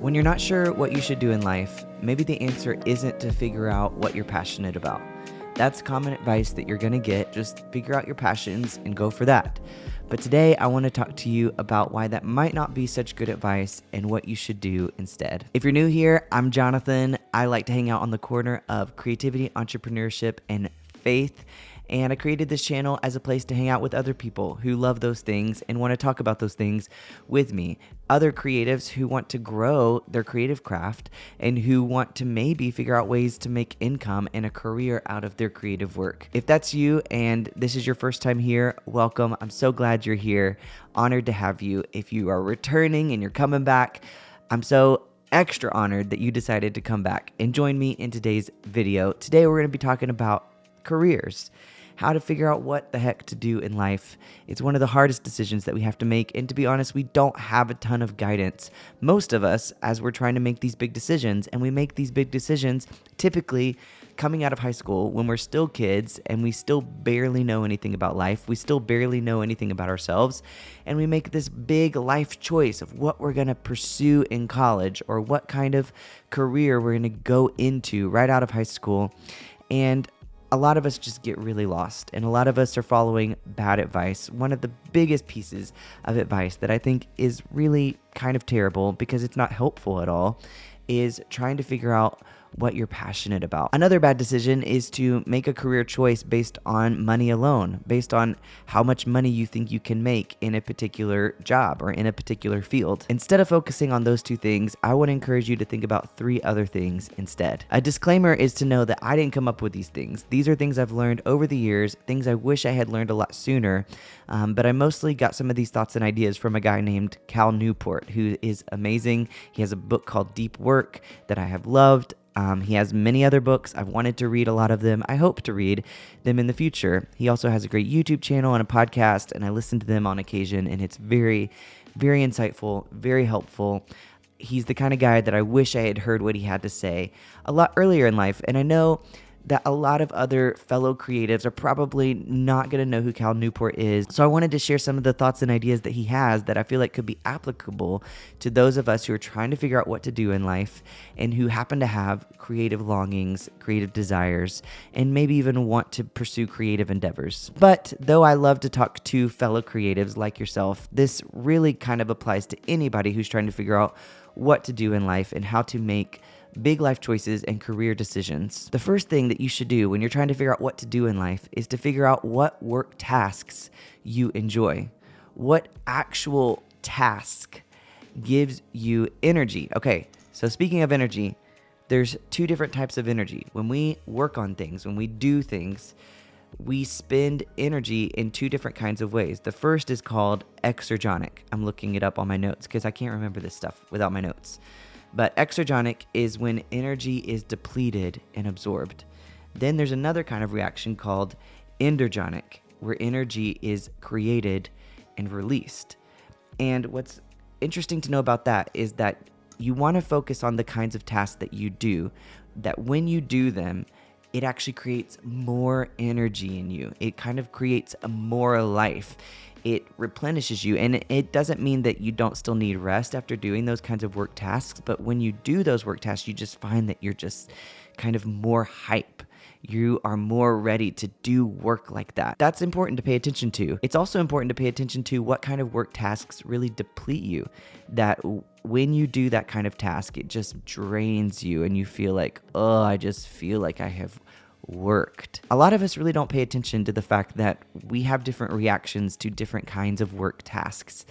When you're not sure what you should do in life, maybe the answer isn't to figure out what you're passionate about. That's common advice that you're going to get. Just figure out your passions and go for that. But today I want to talk to you about why that might not be such good advice and what you should do instead. If you're new here, I'm Jonathan. I like to hang out on the corner of creativity, entrepreneurship, and faith. And I created this channel as a place to hang out with other people who love those things and want to talk about those things with me. Other creatives who want to grow their creative craft and who want to maybe figure out ways to make income and a career out of their creative work. If that's you and this is your first time here, welcome. I'm so glad you're here. Honored to have you. If you are returning and you're coming back, I'm so extra honored that you decided to come back and join me in today's video. Today we're going to be talking about careers. How to figure out what the heck to do in life. It's one of the hardest decisions that we have to make, and to be honest, we don't have a ton of guidance. Most of us, as we're trying to make these big decisions, and we make these big decisions typically coming out of high school when we're still kids and we still barely know anything about life, we still barely know anything about ourselves, and we make this big life choice of what we're going to pursue in college or what kind of career we're going to go into right out of high school. And a lot of us just get really lost, and a lot of us are following bad advice. One of the biggest pieces of advice that I think is really kind of terrible because it's not helpful at all is trying to figure out what you're passionate about. Another bad decision is to make a career choice based on money alone, based on how much money you think you can make in a particular job or in a particular field. Instead of focusing on those two things, I would encourage you to think about three other things instead. A disclaimer is to know that I didn't come up with these things. These are things I've learned over the years, things I wish I had learned a lot sooner, but I mostly got some of these thoughts and ideas from a guy named Cal Newport, who is amazing. He has a book called Deep Work that I have loved. He has many other books. I've wanted to read a lot of them. I hope to read them in the future. He also has a great YouTube channel and a podcast, and I listen to them on occasion, and it's very, very insightful, very helpful. He's the kind of guy that I wish I had heard what he had to say a lot earlier in life, and I know that a lot of other fellow creatives are probably not going to know who Cal Newport is. So I wanted to share some of the thoughts and ideas that he has that I feel like could be applicable to those of us who are trying to figure out what to do in life and who happen to have creative longings, creative desires, and maybe even want to pursue creative endeavors. But though I love to talk to fellow creatives like yourself, this really kind of applies to anybody who's trying to figure out what to do in life and how to make big life choices and career decisions. The first thing that you should do when you're trying to figure out what to do in life is to figure out what work tasks you enjoy. What actual task gives you energy? Okay, so speaking of energy, there's two different types of energy. When we work on things, when we do things, we spend energy in two different kinds of ways. The first is called exergonic. I'm looking it up on my notes because I can't remember this stuff without my notes. But exergonic is when energy is depleted and absorbed. Then there's another kind of reaction called endergonic, where energy is created and released. And what's interesting to know about that is that you want to focus on the kinds of tasks that you do, that when you do them, it actually creates more energy in you. It kind of creates a more life. It replenishes you, and it doesn't mean that you don't still need rest after doing those kinds of work tasks, but when you do those work tasks, you just find that you're just kind of more hype. You are more ready to do work like that. That's important to pay attention to. It's also important to pay attention to what kind of work tasks really deplete you, that when you do that kind of task, it just drains you and you feel like, oh, I just feel like I have worked. A lot of us really don't pay attention to the fact that we have different reactions to different kinds of work tasks.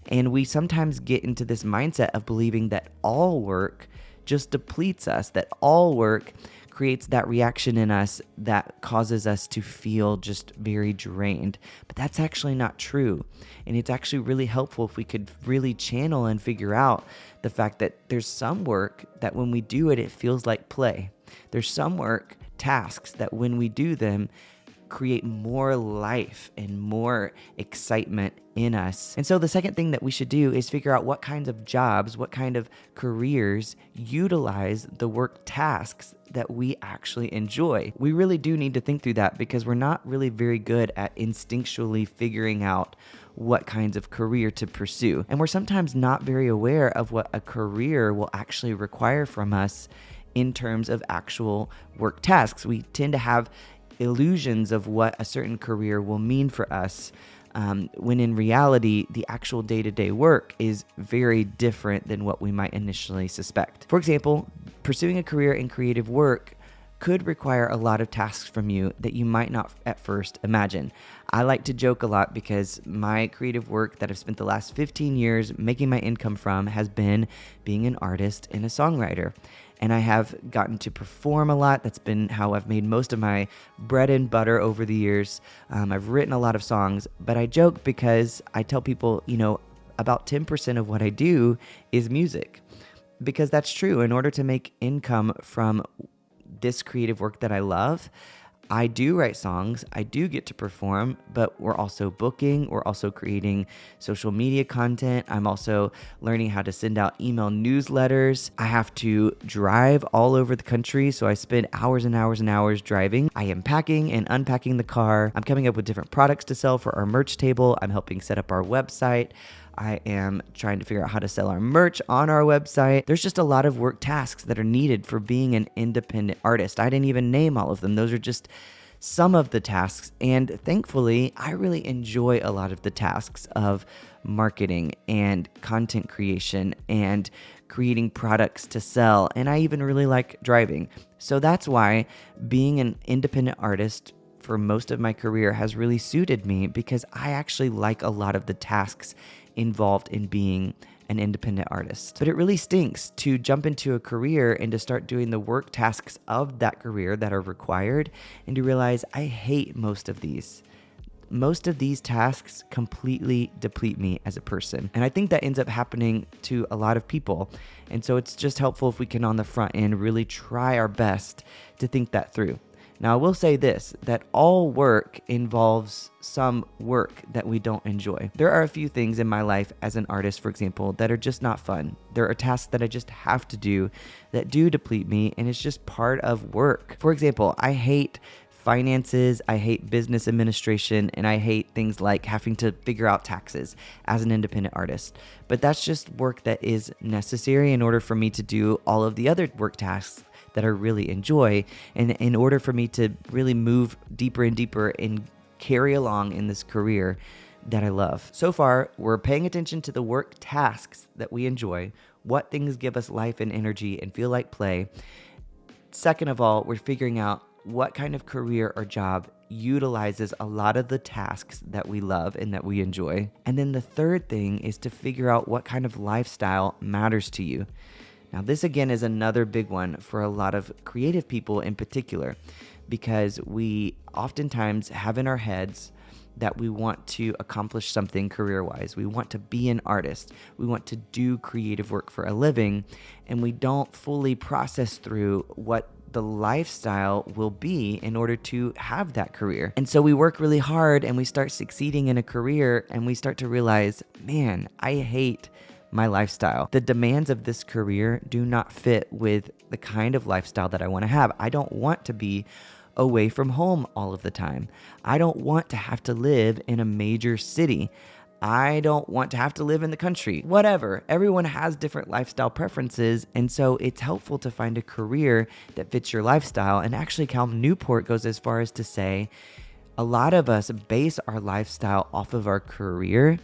And we sometimes get into this mindset of believing that all work just depletes us, that all work creates that reaction in us that causes us to feel just very drained. But that's actually not true. And it's actually really helpful if we could really channel and figure out the fact that there's some work that when we do it, it feels like play. There's some work tasks that when we do them create more life and more excitement in us. And so the second thing that we should do is figure out what kinds of jobs, what kind of careers utilize the work tasks that we actually enjoy. We really do need to think through that because we're not really very good at instinctually figuring out what kinds of career to pursue. And we're sometimes not very aware of what a career will actually require from us in terms of actual work tasks. We tend to have illusions of what a certain career will mean for us, when in reality, the actual day-to-day work is very different than what we might initially suspect. For example, pursuing a career in creative work could require a lot of tasks from you that you might not at first imagine. I like to joke a lot because my creative work that I've spent the last 15 years making my income from has been being an artist and a songwriter. And I have gotten to perform a lot. That's been how I've made most of my bread and butter over the years. I've written a lot of songs, but I joke because I tell people, about 10% of what I do is music. Because that's true. In order to make income from this creative work that I love, I do write songs, I do get to perform, but we're also booking, we're also creating social media content. I'm also learning how to send out email newsletters. I have to drive all over the country, so I spend hours and hours and hours driving. I am packing and unpacking the car. I'm coming up with different products to sell for our merch table. I'm helping set up our website. I am trying to figure out how to sell our merch on our website. There's just a lot of work tasks that are needed for being an independent artist. I didn't even name all of them. Those are just some of the tasks. And thankfully, I really enjoy a lot of the tasks of marketing and content creation and creating products to sell. And I even really like driving. So that's why being an independent artist for most of my career has really suited me, because I actually like a lot of the tasks involved in being an independent artist. But it really stinks to jump into a career and to start doing the work tasks of that career that are required and to realize I hate most of these. Most of these tasks completely deplete me as a person. And I think that ends up happening to a lot of people. And so it's just helpful if we can on the front end really try our best to think that through. Now, I will say this, that all work involves some work that we don't enjoy. There are a few things in my life as an artist, for example, that are just not fun. There are tasks that I just have to do that do deplete me, and it's just part of work. For example, I hate finances, I hate business administration, and I hate things like having to figure out taxes as an independent artist. But that's just work that is necessary in order for me to do all of the other work tasks that I really enjoy, and in order for me to really move deeper and deeper and carry along in this career that I love. So far, we're paying attention to the work tasks that we enjoy, what things give us life and energy and feel like play. Second of all, we're figuring out what kind of career or job utilizes a lot of the tasks that we love and that we enjoy. And then the third thing is to figure out what kind of lifestyle matters to you. Now, this again is another big one for a lot of creative people in particular, because we oftentimes have in our heads that we want to accomplish something career-wise. We want to be an artist. We want to do creative work for a living, and we don't fully process through what the lifestyle will be in order to have that career. And so we work really hard and we start succeeding in a career and we start to realize, man, I hate my lifestyle. The demands of this career do not fit with the kind of lifestyle that I want to have. I don't want to be away from home all of the time. I don't want to have to live in a major city. I don't want to have to live in the country. Whatever. Everyone has different lifestyle preferences, and so it's helpful to find a career that fits your lifestyle. And actually, Cal Newport goes as far as to say, a lot of us base our lifestyle off of our career,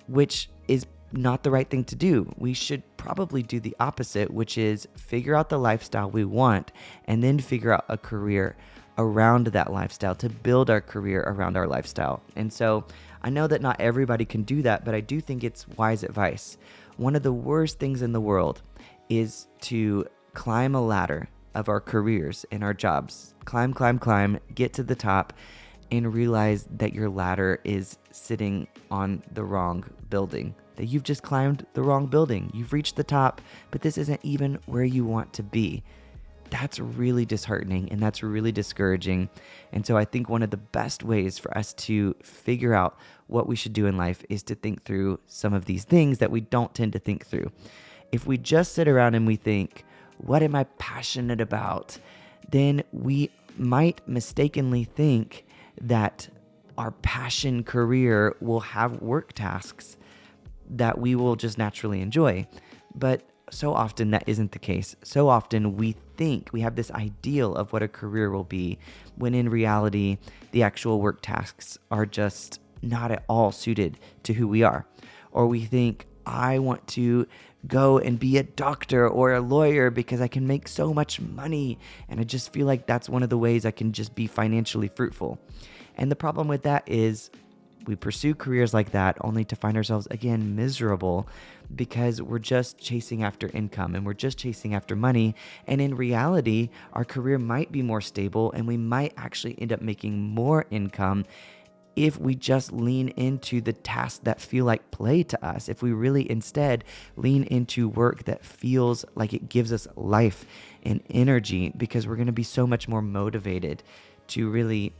which is not the right thing to do. We should probably do the opposite, which is figure out the lifestyle we want and then figure out a career around that lifestyle to build our career around our lifestyle. And so I know that not everybody can do that, but I do think it's wise advice. One of the worst things in the world is to climb a ladder of our careers and our jobs. Climb, get to the top and realize that your ladder is sitting on the wrong building. That you've just climbed the wrong building. You've reached the top, but this isn't even where you want to be. That's really disheartening and that's really discouraging. And so I think one of the best ways for us to figure out what we should do in life is to think through some of these things that we don't tend to think through. If we just sit around and we think, what am I passionate about? Then we might mistakenly think that our passion career will have work tasks that we will just naturally enjoy. But so often that isn't the case. So often we think we have this ideal of what a career will be, when in reality, the actual work tasks are just not at all suited to who we are. Or we think, I want to go and be a doctor or a lawyer because I can make so much money. And I just feel like that's one of the ways I can just be financially fruitful. And the problem with that is we pursue careers like that only to find ourselves again miserable because we're just chasing after income and we're just chasing after money. And in reality, our career might be more stable and we might actually end up making more income if we just lean into the tasks that feel like play to us, if we really instead lean into work that feels like it gives us life and energy, because we're going to be so much more motivated to really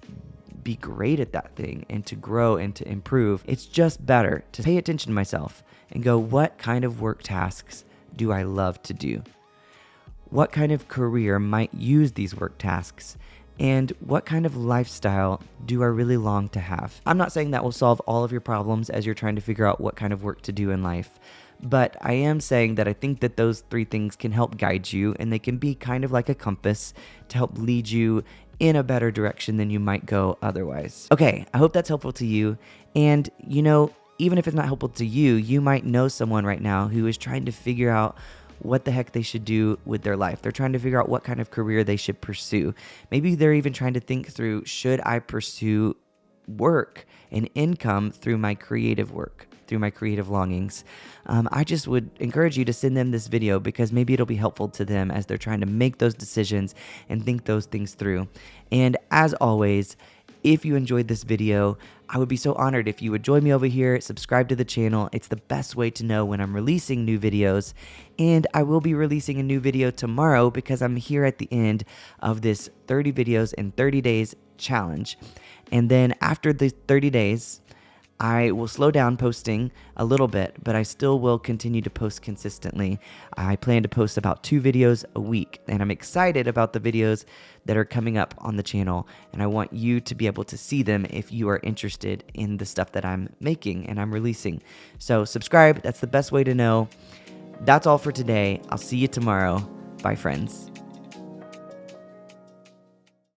be great at that thing and to grow and to improve. It's just better to pay attention to myself and go, what kind of work tasks do I love to do? What kind of career might use these work tasks? And what kind of lifestyle do I really long to have? I'm not saying that will solve all of your problems as you're trying to figure out what kind of work to do in life, but I am saying that I think that those 3 things can help guide you, and they can be kind of like a compass to help lead you in a better direction than you might go otherwise. Okay, I hope that's helpful to you. And even if it's not helpful to you, you might know someone right now who is trying to figure out what the heck they should do with their life. They're trying to figure out what kind of career they should pursue. Maybe they're even trying to think through, should I pursue work and income through my creative work, through my creative longings? I just would encourage you to send them this video because maybe it'll be helpful to them as they're trying to make those decisions and think those things through. And as always, if you enjoyed this video, I would be so honored if you would join me over here, subscribe to the channel. It's the best way to know when I'm releasing new videos. And I will be releasing a new video tomorrow because I'm here at the end of this 30 videos in 30 days challenge. And then after the 30 days, I will slow down posting a little bit, but I still will continue to post consistently. I plan to post about 2 videos a week, and I'm excited about the videos that are coming up on the channel, and I want you to be able to see them if you are interested in the stuff that I'm making and I'm releasing. So subscribe, that's the best way to know. That's all for today. I'll see you tomorrow. Bye, friends.